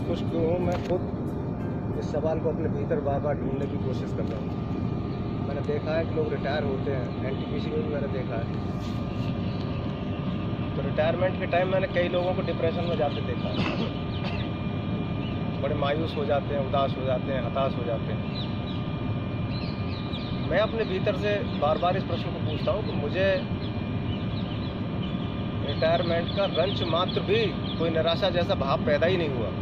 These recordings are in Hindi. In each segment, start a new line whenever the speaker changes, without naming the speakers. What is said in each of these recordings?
संतुष्ट क्यों हूँ, मैं खुद इस सवाल को अपने भीतर बार बार ढूंढने की कोशिश कर रहा हूँ। मैंने देखा है कि लोग रिटायर होते हैं, एनटीपीसी में भी मैंने देखा है। तो रिटायरमेंट के टाइम मैंने कई लोगों को डिप्रेशन में जाते देखा है, बड़े मायूस हो जाते हैं, उदास हो जाते हैं, हताश हो जाते हैं। मैं अपने भीतर से बार बार इस प्रश्न को पूछता हूँ कि मुझे रिटायरमेंट का रंच मात्र भी कोई निराशा जैसा भाव पैदा ही नहीं हुआ।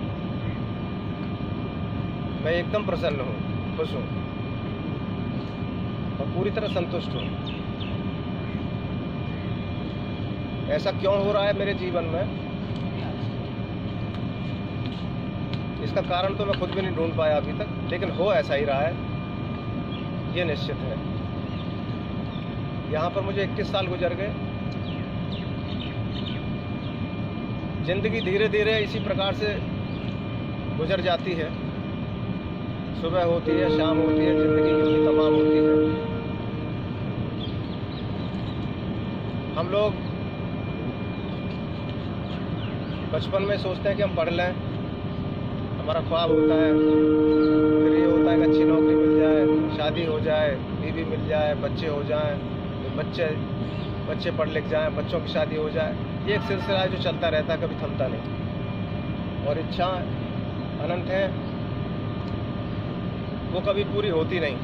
मैं एकदम प्रसन्न हूँ, खुश हूँ और पूरी तरह संतुष्ट हूँ। ऐसा क्यों हो रहा है मेरे जीवन में, इसका कारण तो मैं खुद भी नहीं ढूंढ पाया अभी तक, लेकिन हो ऐसा ही रहा है, ये निश्चित है। यहाँ पर मुझे 21 साल गुजर गए। जिंदगी धीरे धीरे इसी प्रकार से गुजर जाती है। सुबह होती है, शाम होती है, जिंदगी यूं तमाम होती है। हम लोग बचपन में सोचते हैं कि हम पढ़ लें, हमारा ख्वाब होता है, फिर ये होता है कि अच्छी नौकरी मिल जाए, शादी हो जाए, बीवी मिल जाए, बच्चे हो जाएं, बच्चे पढ़ लिख जाएं, बच्चों की शादी हो जाए। ये एक सिलसिला है जो चलता रहता है, कभी थमता नहीं। और इच्छाएं अनंत हैं, वो कभी पूरी होती नहीं।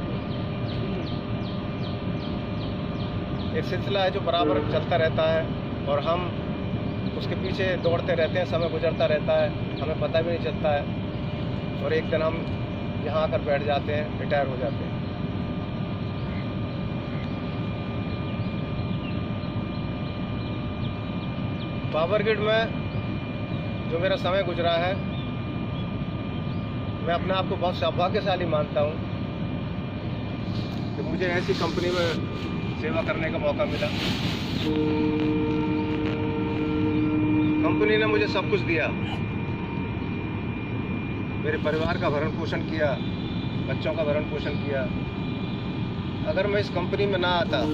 एक सिलसिला है जो बराबर चलता रहता है और हम उसके पीछे दौड़ते रहते हैं। समय गुजरता रहता है, हमें पता भी नहीं चलता है और एक दिन हम यहाँ आकर बैठ जाते हैं, रिटायर हो जाते हैं। पावरग्रिड में जो मेरा समय गुजरा है, मैं अपने आप को बहुत सौभाग्यशाली मानता हूँ कि मुझे ऐसी कंपनी में सेवा करने का मौका मिला। कंपनी ने मुझे सब कुछ दिया, मेरे परिवार का भरण पोषण किया, बच्चों का भरण पोषण किया। अगर मैं इस कंपनी में ना आता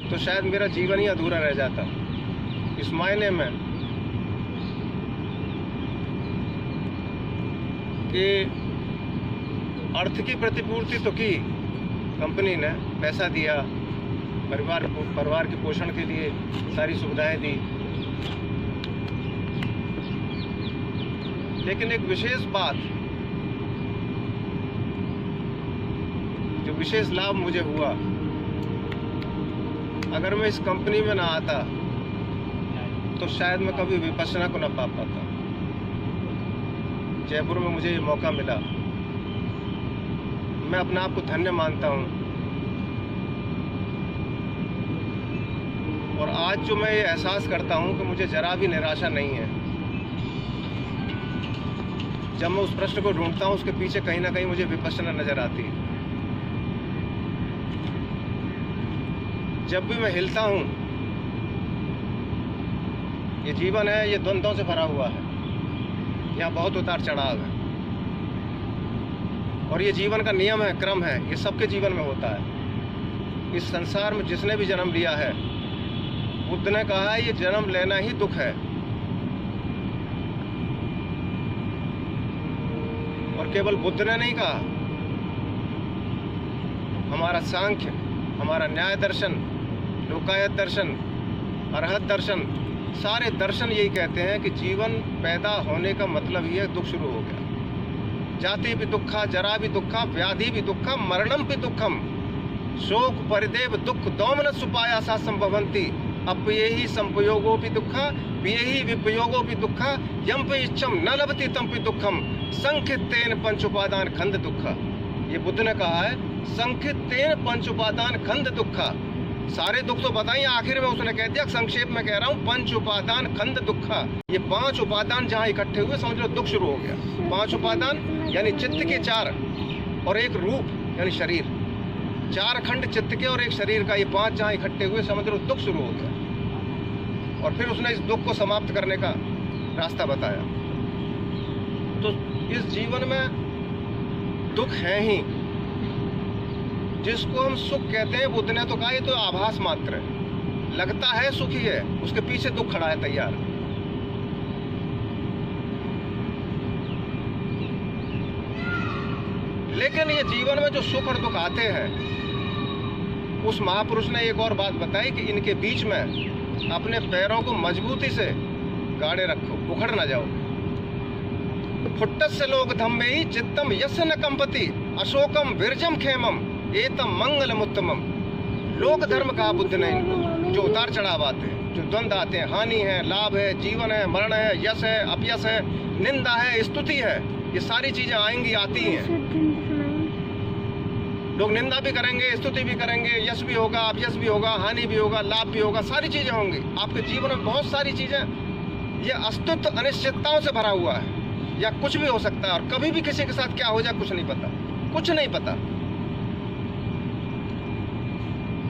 तो शायद मेरा जीवन ही अधूरा रह जाता। इस मायने में कि अर्थ की प्रतिपूर्ति तो की कंपनी ने, पैसा दिया, परिवार के पोषण के लिए सारी सुविधाएं दी, लेकिन एक विशेष बात, जो विशेष लाभ मुझे हुआ, अगर मैं इस कंपनी में ना आता तो शायद मैं कभी विपश्यना को ना पा पाता। जयपुर में मुझे ये मौका मिला, मैं अपने आप को धन्य मानता हूँ। और आज जो मैं ये एहसास करता हूँ कि मुझे जरा भी निराशा नहीं है। जब मैं उस प्रश्न को ढूंढता हूँ, उसके पीछे कहीं ना कहीं मुझे विपश्यना नजर आती है। जब भी मैं हिलता हूँ, ये जीवन है, ये द्वंद्वों से भरा हुआ है, यहाँ बहुत उतार चढ़ाव है और ये जीवन का नियम है, क्रम है, ये सबके जीवन में होता है। इस संसार में जिसने भी जन्म लिया है, बुद्ध ने कहा है ये जन्म लेना ही दुख है। और केवल बुद्ध ने नहीं कहा, हमारा सांख्य, हमारा न्याय दर्शन, लोकायत दर्शन, अरहत दर्शन, सारे दर्शन यही कहते हैं कि जीवन पैदा होने का मतलब ही है दुख शुरू हो गया। जाति भी दुखा, जरा भी दुखा, व्याधि भी दुखा, मरणम भी दुखम, शोक परिदेव दुख दोमन सुपायासा संभवंती, अपयेहि संपयोगो भी दुखा, पियेहि विपयोगो भी दुखा, यम पे इच्छम न लभति तम पे दुखम, संखितेन पंच उपादान खंड दुखा। ये बुद्ध ने कहा है, संखितेन पंच उपादान खंड दुखा। सारे दुख तो बताइए, आखिर में उसने कह दिया, संक्षेप में कह रहा हूँ, पंच उपादान खंड दुखा। ये 5 उपादान जहाँ इकट्ठे हुए, समझ लो दुख शुरू हो गया। 5 उपादान यानी चित्त के 4 और एक रूप यानी शरीर, 4 खंड चित्त के और एक शरीर का, ये 5 जहाँ इकट्ठे हुए, समझ लो दुख शुरू हो गया। और फिर उसने इस दुख को समाप्त करने का रास्ता बताया। तो इस जीवन में दुख है ही, जिसको हम सुख कहते हैं, बुद्ध ने तो कहा ये तो आभास मात्र है, लगता है सुखी है, उसके पीछे दुख खड़ा है तैयार। लेकिन ये जीवन में जो सुख और दुख आते हैं, उस महापुरुष ने एक और बात बताई कि इनके बीच में अपने पैरों को मजबूती से गाड़े रखो, उखड़ ना जाओ। फुट्टस्य लोक धम्मेहि चित्तम यस्य न कंपति अशोकम विरजम खेमम एतम मंगलम उत्तमम। लोक धर्म का बुद्ध नहीं इनको, जो उतार चढ़ाव आते हैं, जो द्वंद्व आते हैं, हानि है, लाभ है, जीवन है, मरण है, यश है, अपयश है, निंदा है, स्तुति है, ये सारी चीजें आएंगी, आती हैं। लोग निंदा भी करेंगे, स्तुति भी करेंगे, यश भी होगा, अपयश भी होगा, हानि भी होगा, लाभ भी होगा, सारी चीजें होंगी आपके जीवन में। बहुत सारी चीजें, ये अस्तित्व अनिश्चितताओं से भरा हुआ है, या कुछ भी हो सकता है, और कभी भी किसी के साथ क्या हो जाए कुछ नहीं पता, कुछ नहीं पता।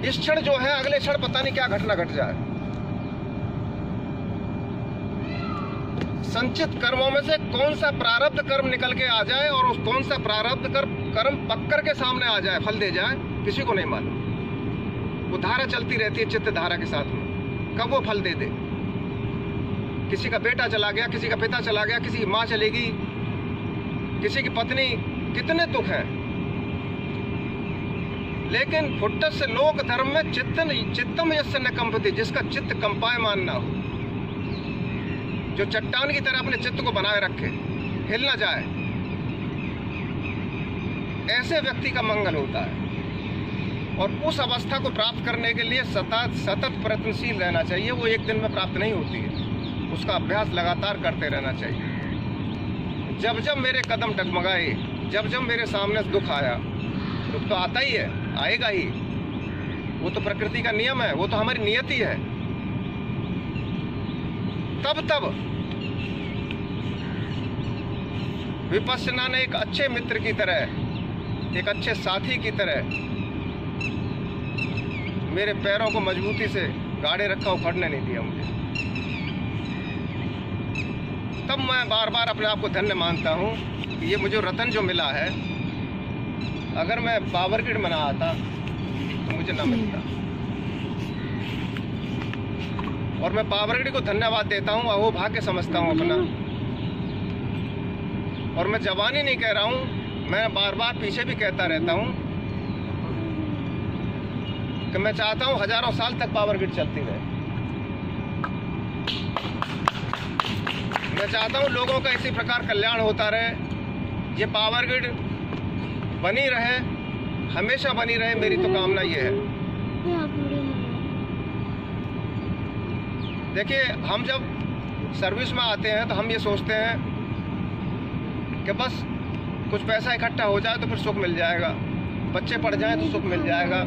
इस क्षण जो है, अगले क्षण पता नहीं क्या घटना घट जाए। संचित कर्मों में से कौन सा प्रारब्ध कर्म निकल के आ जाए और उस कौन सा प्रारब्ध कर्म पक्कर के सामने आ जाए, फल दे जाए, किसी को नहीं मालूम। वो धारा चलती रहती है चित्त धारा के साथ में, कब वो फल दे दे। किसी का बेटा चला गया, किसी का पिता चला गया, किसी की माँ चलेगी, किसी की पत्नी, कितने दुख हैं। लेकिन फुट्टस्य लोक धर्म में चित्तम यस्य न कंपति, जिसका चित्त कंपायमान ना हो, जो चट्टान की तरह अपने चित्त को बनाए रखे, हिल ना जाए, ऐसे व्यक्ति का मंगल होता है। और उस अवस्था को प्राप्त करने के लिए सतत प्रयत्नशील रहना चाहिए। वो एक दिन में प्राप्त नहीं होती है, उसका अभ्यास लगातार करते रहना चाहिए। जब जब मेरे कदम डगमगाए, जब जब मेरे सामने दुख आया, दुख तो आता ही है, आएगा ही, वो तो प्रकृति का नियम है, वो तो हमारी नियति है। तब विपश्यना ने एक अच्छे मित्र की तरह, एक अच्छे साथी की तरह मेरे पैरों को मजबूती से गाड़े रखा, उखड़ने नहीं दिया मुझे। तब मैं बार बार अपने आप को धन्य मानता हूँ कि ये मुझे रतन जो मिला है, अगर मैं पावरग्रिड बना आता तो मुझे ना मिलता। और मैं पावरग्रिड को धन्यवाद देता हूँ, अहो भाग्य समझता हूँ अपना। और मैं जवानी नहीं कह रहा हूँ, मैं बार बार पीछे भी कहता रहता हूँ कि मैं चाहता हूँ हजारों साल तक पावरग्रिड चलती रहे। मैं चाहता हूँ लोगों का इसी प्रकार कल्याण होता रहे, ये पावरग्रिड बनी रहे, हमेशा बनी रहे, मेरी तो कामना ये है। देखिए, हम जब सर्विस में आते हैं तो हम ये सोचते हैं कि बस कुछ पैसा इकट्ठा हो जाए तो फिर सुख मिल जाएगा, बच्चे पढ़ जाएं तो सुख मिल जाएगा,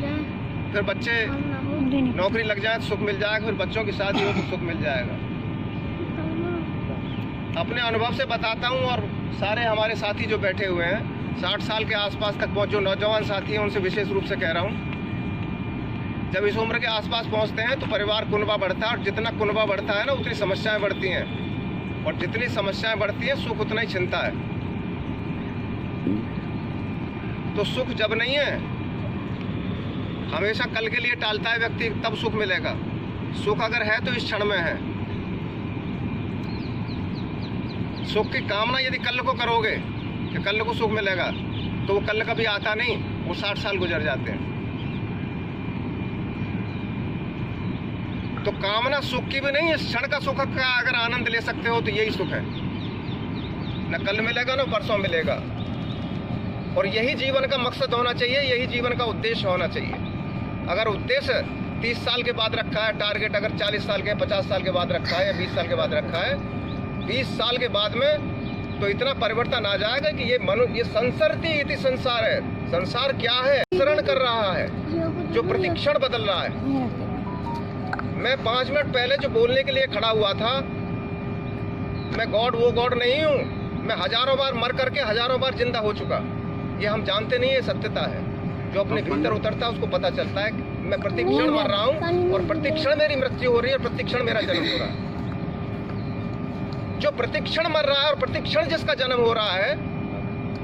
फिर बच्चे नौकरी लग जाए तो सुख मिल जाएगा, फिर बच्चों की शादी हो तो सुख मिल जाएगा। अपने अनुभव से बताता हूँ, और सारे हमारे साथी जो बैठे हुए हैं 60 साल के आसपास तक जो नौजवान साथी हैं, उनसे विशेष रूप से कह रहा हूँ, जब इस उम्र के आसपास पहुँचते हैं तो परिवार कुनबा बढ़ता है, और जितना कुनबा बढ़ता है ना, उतनी समस्याएं बढ़ती हैं, और जितनी समस्याएं बढ़ती हैं सुख उतना ही छिनता है। तो सुख जब नहीं है, हमेशा कल के लिए टालता है व्यक्ति, तब सुख मिलेगा। सुख अगर है तो इस क्षण में है। सुख की कामना यदि कल को करोगे कि कल को सुख मिलेगा, तो वो कल कभी आता नहीं, वो 60 साल गुजर जाते हैं। तो कामना सुख की भी नहीं, इस क्षण का सुख का अगर आनंद ले सकते हो तो यही सुख है। न कल मिलेगा न परसों मिलेगा। और यही जीवन का मकसद होना चाहिए, यही जीवन का उद्देश्य होना चाहिए। अगर उद्देश्य 30 साल के बाद रखा है, टारगेट अगर 40 साल के 50 साल के बाद रखा है, या 20 साल के बाद रखा है, 20 साल के बाद में तो इतना परिवर्तन आ जाएगा कि ये संसरती इति संसार है। संसार क्या है? शरण कर रहा है, जो प्रतिक्षण बदल रहा है। मैं 5 मिनट पहले जो बोलने के लिए खड़ा हुआ था, मैं गॉड वो गॉड नहीं हूँ। मैं हजारों बार मर करके हजारों बार जिंदा हो चुका। ये हम जानते नहीं, ये सत्यता है। जो अपने भीतर उतरता है उसको पता चलता है। मैं प्रतिक्षण मर रहा हूँ, और प्रतिक्षण मेरी मृत्यु हो रही है, प्रतिक्षण मेरा जन्म हो रहा है। जो प्रतिक्षण मर रहा है और प्रतिक्षण जिसका जन्म हो रहा है,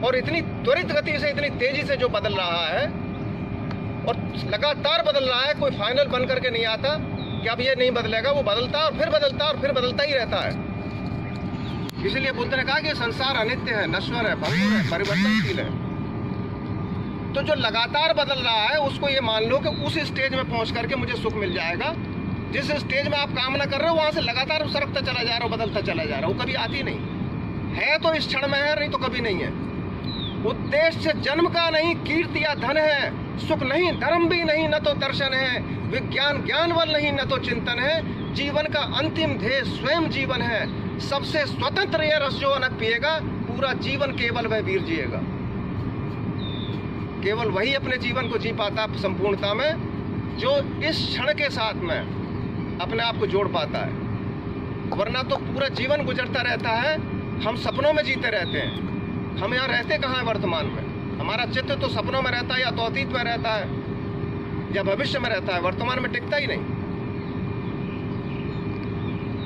और इतनी त्वरित गति से, इतनी तेजी से जो बदल रहा है, और लगातार बदल रहा है, कोई फाइनल बन करके नहीं आता कि अब ये नहीं बदलेगा। वो बदलता है और फिर बदलता है और फिर बदलता ही रहता है। इसलिए बुद्ध ने कहा कि संसार अनित्य है, नश्वर है, भंगुर है, परिवर्तनशील है। तो जो लगातार बदल रहा है उसको ये मान लो कि उस स्टेज में पहुंच करके मुझे सुख मिल जाएगा। जिस स्टेज में आप कामना कर रहे हो वहां से लगातार सरकता चला जा रहा हो, बदलता चला जा रहा हो, वो कभी आती नहीं है। तो इस क्षण में है, नहीं तो कभी नहीं है। उद्देश्य जन्म का नहीं, कीर्ति या धन है, सुख नहीं, धर्म भी नहीं, न तो दर्शन है, विज्ञान ज्ञानवल नहीं, न तो चिंतन है। जीवन का अंतिम ध्येय स्वयं जीवन है। सबसे स्वतंत्र यह रस जो अनक पिएगा, पूरा जीवन केवल वह वीर जिएगा। केवल वही अपने जीवन को जी पाता संपूर्णता में, जो इस क्षण के साथ में अपने आप को जोड़ पाता है। वरना तो पूरा जीवन गुजरता रहता है, हम सपनों में जीते रहते हैं। हम यहाँ रहते कहाँ हैं वर्तमान में? हमारा चित्त तो सपनों में रहता है, या तो अतीत में रहता है, या भविष्य में रहता है। वर्तमान में टिकता ही नहीं।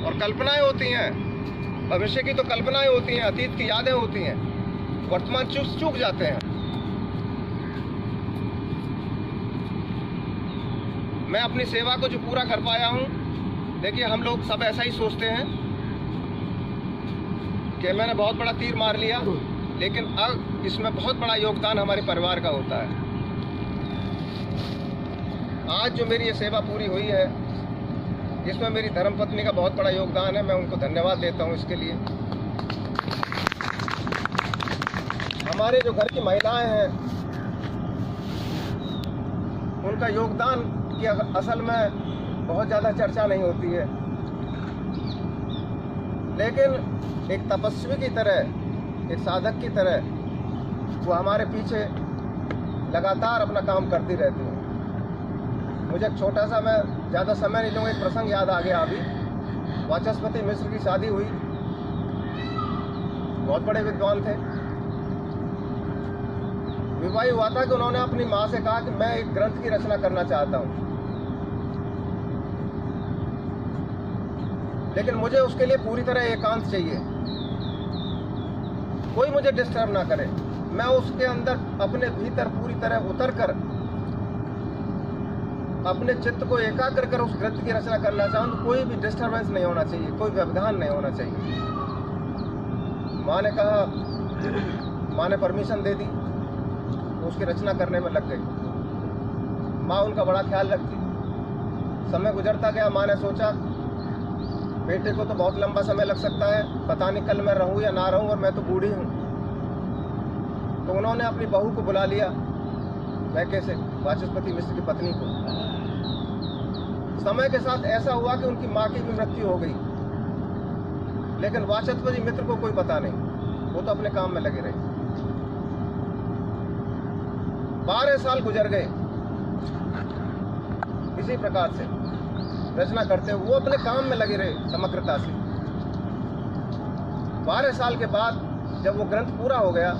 और कल्पनाएं होती हैं, भविष्य की तो कल्पनाएं होती हैं, अतीत की यादें होती हैं, वर्तमान चूक जाते हैं। मैं अपनी सेवा को जो पूरा कर पाया हूँ, देखिए हम लोग सब ऐसा ही सोचते हैं कि मैंने बहुत बड़ा तीर मार लिया, लेकिन अब इसमें बहुत बड़ा योगदान हमारे परिवार का होता है। आज जो मेरी ये सेवा पूरी हुई है, इसमें मेरी धर्मपत्नी का बहुत बड़ा योगदान है। मैं उनको धन्यवाद देता हूँ इसके लिए। हमारे जो घर की महिलाएं हैं, उनका योगदान की असल में बहुत ज़्यादा चर्चा नहीं होती है, लेकिन एक तपस्वी की तरह, एक साधक की तरह वो हमारे पीछे लगातार अपना काम करती रहती है। मुझे एक छोटा सा, मैं ज़्यादा समय नहीं लूँगा, एक प्रसंग याद आ गया अभी। वाचस्पति मिश्र की शादी हुई, बहुत बड़े विद्वान थे। विवाह हुआ था कि उन्होंने अपनी माँ से कहा कि मैं एक ग्रंथ की रचना करना चाहता हूँ, लेकिन मुझे उसके लिए पूरी तरह एकांत चाहिए, कोई मुझे डिस्टर्ब ना करे। मैं उसके अंदर अपने भीतर पूरी तरह उतर कर अपने चित्त को एकाग्र कर उस ग्रंथ की रचना करना चाहूँ। तो कोई भी डिस्टर्बेंस नहीं होना चाहिए, कोई व्यवधान नहीं होना चाहिए। माँ ने कहा, माँ ने परमिशन दे दी, तो उसकी रचना करने में लग गई। माँ उनका बड़ा ख्याल रखती। समय गुजरता गया, माँ ने सोचा बेटे को तो बहुत लंबा समय लग सकता है, पता नहीं कल मैं रहूं या ना रहूं, और मैं तो बूढ़ी हूं। तो उन्होंने अपनी बहू को बुला लिया, मैं कैसे, वाचस्पति मिश्र की पत्नी को। समय के साथ ऐसा हुआ कि उनकी मां की भी मृत्यु हो गई, लेकिन वाचस्पति मित्र को कोई पता नहीं, वो तो अपने काम में लगे रहे। 12 साल गुजर गए इसी प्रकार से रचना करते हुए, वो अपने काम में लगे रहे समग्रता से। 12 साल के बाद जब वो ग्रंथ पूरा हो गया,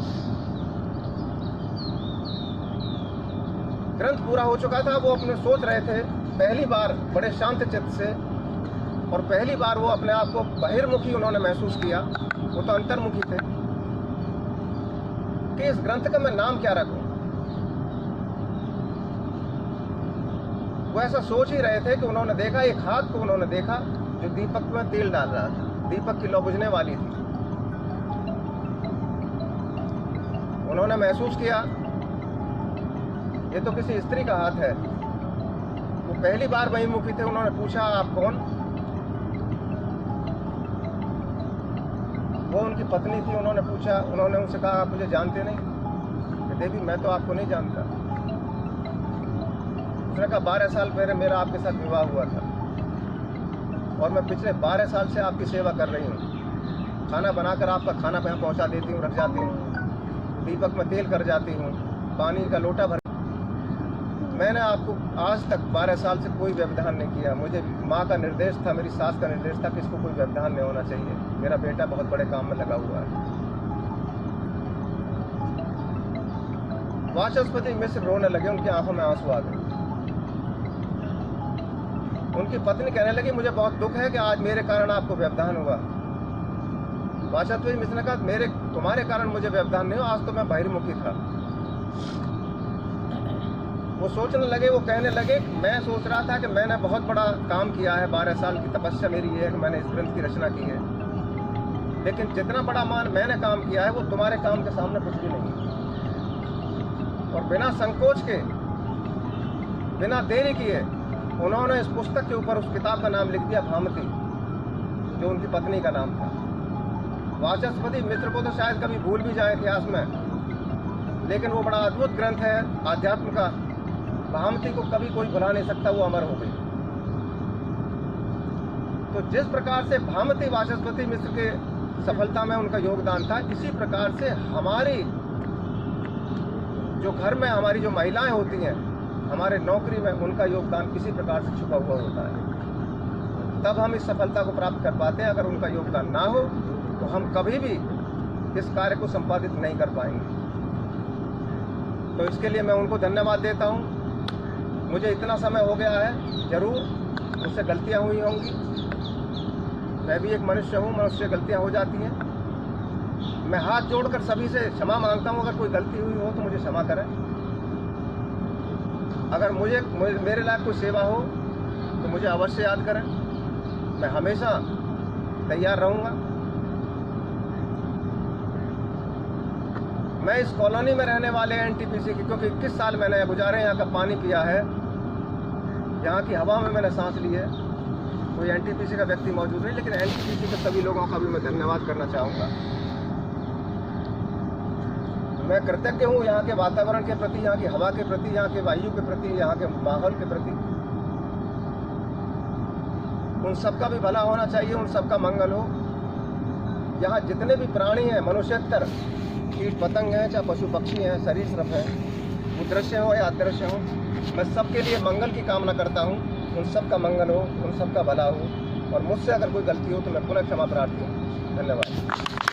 ग्रंथ पूरा हो चुका था, वो अपने सोच रहे थे पहली बार बड़े शांत चित्त से, और पहली बार वो अपने आप को बहिर्मुखी उन्होंने महसूस किया, वो तो अंतर्मुखी थे, कि इस ग्रंथ का मैं नाम क्या रखूं। वो ऐसा सोच ही रहे थे कि उन्होंने देखा एक हाथ को, उन्होंने देखा जो दीपक में तेल डाल रहा था, दीपक की लौ बुझने वाली थी। उन्होंने महसूस किया ये तो किसी स्त्री का हाथ है। वो पहली बार बहिर्मुखी थे। उन्होंने पूछा आप कौन? वो उनकी पत्नी थी। उन्होंने पूछा, उन्होंने उनसे कहा आप मुझे जानते नहीं? देवी मैं तो आपको नहीं जानता। उसने कहा 12 साल पहले मेरा आपके साथ विवाह हुआ था, और मैं पिछले 12 साल से आपकी सेवा कर रही हूँ। खाना बनाकर आपका खाना यहाँ पहुँचा देती हूँ, रख जाती हूँ, दीपक में तेल कर जाती हूँ, पानी का लोटा भर। मैंने आपको आज तक 12 साल से कोई व्यवधान नहीं किया। मुझे माँ का निर्देश था, मेरी सास का निर्देश था कि इसको कोई व्यवधान नहीं होना चाहिए। मेरा बेटा बहुत बड़े काम में लगा हुआ है। वाचस्पति मिश्र रोने लगे, उनकी आंखों में आंसू आ गए। उनकी पत्नी कहने लगी मुझे बहुत दुख है कि आज मेरे कारण आपको व्यवधान हुआ। वाचस्पति मिश्र ने कहा तुम्हारे कारण मुझे व्यवधान नहीं हुआ, आज तो मैं बहिर्मुखी था। वो सोचने लगे, वो कहने लगे मैं सोच रहा था कि मैंने बहुत बड़ा काम किया है, 12 साल की तपस्या मेरी ये है कि मैंने इस ग्रंथ की रचना की है, लेकिन जितना बड़ा मान मैंने काम किया है वो तुम्हारे काम के सामने कुछ भी नहीं। और बिना संकोच के, बिना देरी किए उन्होंने इस पुस्तक के ऊपर उस किताब का नाम लिख दिया भामती, जो उनकी पत्नी का नाम था। वाचस्पति मिश्र को तो शायद कभी भूल भी जाए इतिहास में, लेकिन वो बड़ा अद्भुत ग्रंथ है आध्यात्म का। भामती को कभी कोई भुला नहीं सकता, वो अमर हो गई। तो जिस प्रकार से भामती वाचस्पति मिश्र के सफलता में उनका योगदान था, इसी प्रकार से हमारी जो घर में हमारी जो महिलाएं होती हैं, हमारे नौकरी में, उनका योगदान किसी प्रकार से छुपा हुआ होता है। तब हम इस सफलता को प्राप्त कर पाते हैं। अगर उनका योगदान ना हो तो हम कभी भी इस कार्य को संपादित नहीं कर पाएंगे। तो इसके लिए मैं उनको धन्यवाद देता हूँ। मुझे इतना समय हो गया है, जरूर मुझसे गलतियाँ हुई होंगी, मैं भी एक मनुष्य हूँ, मनुष्य गलतियाँ हो जाती हैं। मैं हाथ जोड़कर सभी से क्षमा मांगता हूँ। अगर कोई गलती हुई हो तो मुझे क्षमा करें। अगर मेरे लायक कोई सेवा हो तो मुझे अवश्य याद करें। मैं हमेशा तैयार रहूँगा। मैं इस कॉलोनी में रहने वाले एनटीपीसी की, क्योंकि 21 साल मैंने गुजारे, यहाँ का पानी पिया है, यहाँ की हवा में मैंने सांस ली है। कोई एनटीपीसी का व्यक्ति मौजूद नहीं, लेकिन एनटीपीसी के सभी लोगों का भी मैं धन्यवाद करना चाहूँगा। मैं कृतज्ञ हूँ यहाँ के वातावरण के प्रति, यहाँ की हवा के प्रति, यहाँ के वायु के प्रति, यहाँ के माहौल के प्रति। उन सबका भी भला होना चाहिए, उन सबका मंगल हो। यहाँ जितने भी प्राणी हैं, मनुष्यतर, कीट पतंग हैं, चाहे पशु पक्षी हैं, सरीसृप हैं, वो दृश्य हो या अदृश्य हो, मैं सबके लिए मंगल की कामना करता हूँ। उन सब का मंगल हो, उन सब का भला हो, और मुझसे अगर कोई गलती हो तो मैं पुनः क्षमा प्रार्थी हूँ। धन्यवाद।